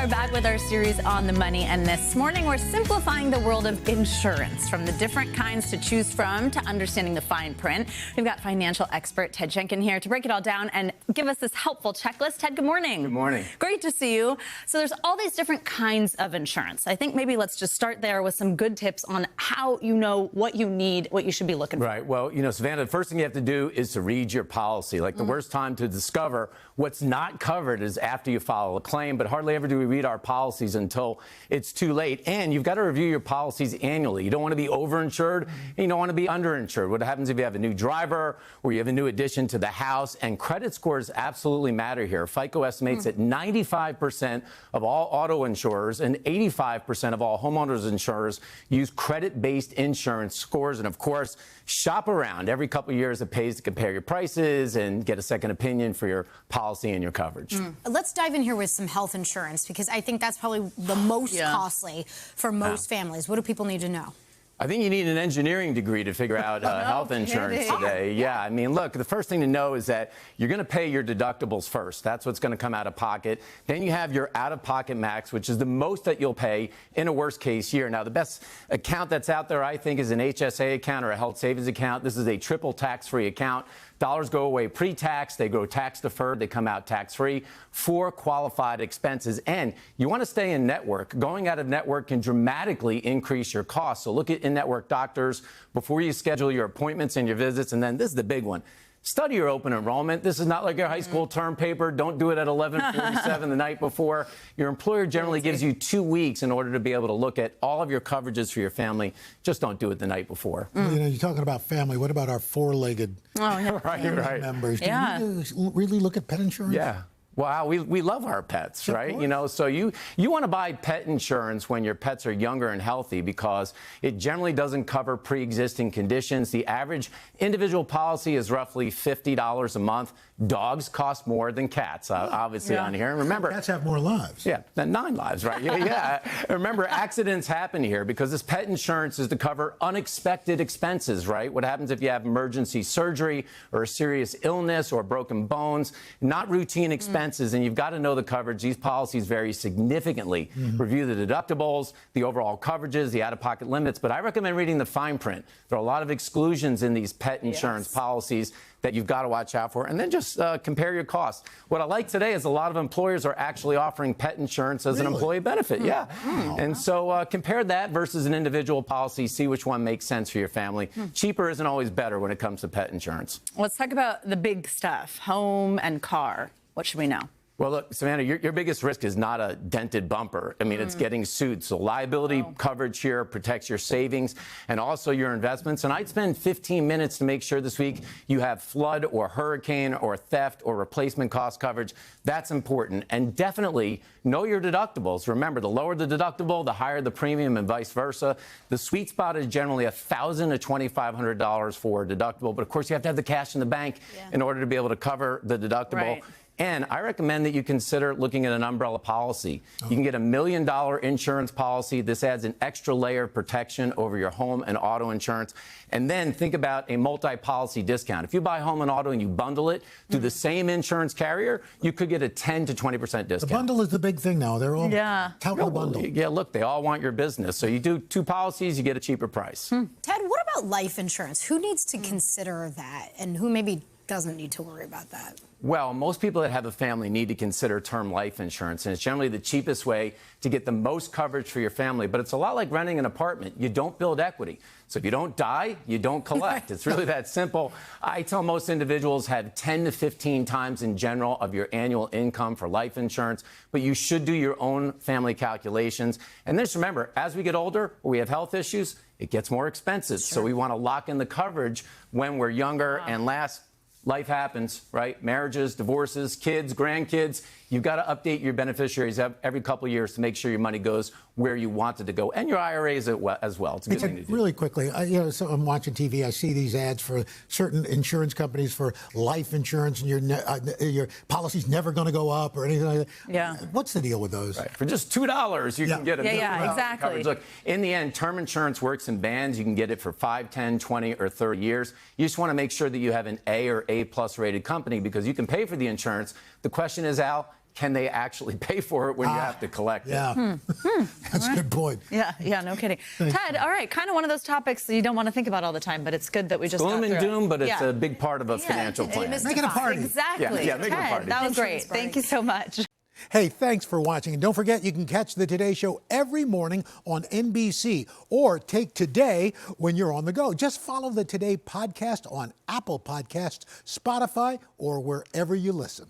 are back with our series on the money, and this morning we're simplifying the world of insurance, from the different kinds to choose from to understanding the fine print. We've got financial expert Ted Jenkin here to break it all down and give us this helpful checklist. Ted, good morning. Good morning. Great to see you. So there's all these different kinds of insurance. I think maybe let's just start there with some good tips on how you know what you need, what you should be looking for. Right. Well, you know, Savannah, the first thing you have to do is to read your policy. Like the worst time to discover what's not covered is after you file a claim, but hardly ever do we read our policies until it's too late. And you've got to review your policies annually. You don't want to be overinsured and you don't want to be underinsured. What happens if you have a new driver or you have a new addition to the house? And credit scores absolutely matter here. FICO estimates that 95% of all auto insurers and 85% of all homeowners insurers use credit-based insurance scores. And of course, shop around. Every couple of years, it pays to compare your prices and get a second opinion for your policy and your coverage. Let's dive in here with some health insurance, because I think that's probably the most costly for most families. What do people need to know? I think you need an engineering degree to figure out health insurance today. Yeah, I mean, look, the first thing to know is that you're going to pay your deductibles first. That's what's going to come out of pocket. Then you have your out-of-pocket max, which is the most that you'll pay in a worst-case year. Now, the best account that's out there, I think, is an HSA account or a health savings account. This is a triple tax-free account. Dollars go away pre-tax, they go tax-deferred, they come out tax-free for qualified expenses. And you want to stay in network. Going out of network can dramatically increase your costs. So look at in-network doctors before you schedule your appointments and your visits. And then this is the big one. Study your open enrollment. This is not like your high school term paper. Don't do it at 11:47 the night before. Your employer generally gives you 2 weeks in order to be able to look at all of your coverages for your family. Just don't do it the night before. You know, you're talking about family. What about our four-legged right. members? Do you need to really look at pet insurance? Yeah. Wow, we love our pets, right? You know, so you want to buy pet insurance when your pets are younger and healthy, because it generally doesn't cover pre-existing conditions. The average individual policy is roughly $50 a month. Dogs cost more than cats, obviously, on here. And remember, cats have more lives. Yeah, 9 lives, right? Yeah. Remember, accidents happen here because this pet insurance is to cover unexpected expenses, right? What happens if you have emergency surgery or a serious illness or broken bones? Not routine expenses. And you've got to know the coverage. These policies vary significantly. Review the deductibles, the overall coverages, the out-of-pocket limits. But I recommend reading the fine print. There are a lot of exclusions in these pet insurance policies that you've got to watch out for. And then just compare your costs. What I like today is a lot of employers are actually offering pet insurance as an employee benefit. And so compare that versus an individual policy. See which one makes sense for your family. Cheaper isn't always better when it comes to pet insurance. Let's talk about the big stuff, home and car. What should we know? Well, look, Savannah, your biggest risk is not a dented bumper. I mean, it's getting sued. So liability coverage here protects your savings and also your investments. And I'd spend 15 minutes to make sure this week you have flood or hurricane or theft or replacement cost coverage. That's important. And definitely know your deductibles. Remember, the lower the deductible, the higher the premium, and vice versa. The sweet spot is generally $1,000 to $2,500 for a deductible. But of course, you have to have the cash in the bank in order to be able to cover the deductible. Right. And I recommend that you consider looking at an umbrella policy. You can get $1 million insurance policy. This adds an extra layer of protection over your home and auto insurance. And then think about a multi-policy discount. If you buy home and auto and you bundle it through the same insurance carrier, you could get a 10 to 20% discount. The bundle is the big thing now. They're all touting the bundle. Yeah, look, they all want your business. So you do 2 policies, you get a cheaper price. Ted, what about life insurance? Who needs to consider that, and who maybe doesn't need to worry about that? Well, most people that have a family need to consider term life insurance, and it's generally the cheapest way to get the most coverage for your family. But it's a lot like renting an apartment. You don't build equity. So if you don't die, you don't collect. It's really that simple. I tell most individuals have 10 to 15 times in general of your annual income for life insurance, but you should do your own family calculations. And just remember, as we get older or we have health issues, it gets more expensive. So we want to lock in the coverage when we're younger. And last, life happens, right? Marriages, divorces, kids, grandkids. You've got to update your beneficiaries every couple of years to make sure your money goes where you want it to go, and your IRAs as well. It's a good thing to do. Really quickly, so I'm watching TV. I see these ads for certain insurance companies for life insurance, and your policy's never going to go up or anything like that. Yeah. What's the deal with those? Right. For just $2, you can get a exactly. coverage. Look, in the end, term insurance works in bands. You can get it for 5, 10, 20, or 30 years. You just want to make sure that you have an A or A+ rated company, because you can pay for the insurance. The question is, Al, can they actually pay for it when you have to collect it? That's a good point. Yeah, no kidding. Ted, all right, kind of one of those topics that you don't want to think about all the time, but it's good that we just Gloom and doom, but it's Yeah. a big part of a financial plan. Make it a party. Exactly. Yeah, make it a Ted, party. that was great. Thank you so much. Hey, thanks for watching. And don't forget, you can catch the Today Show every morning on NBC or take Today when you're on the go. Just follow the Today podcast on Apple Podcasts, Spotify, or wherever you listen.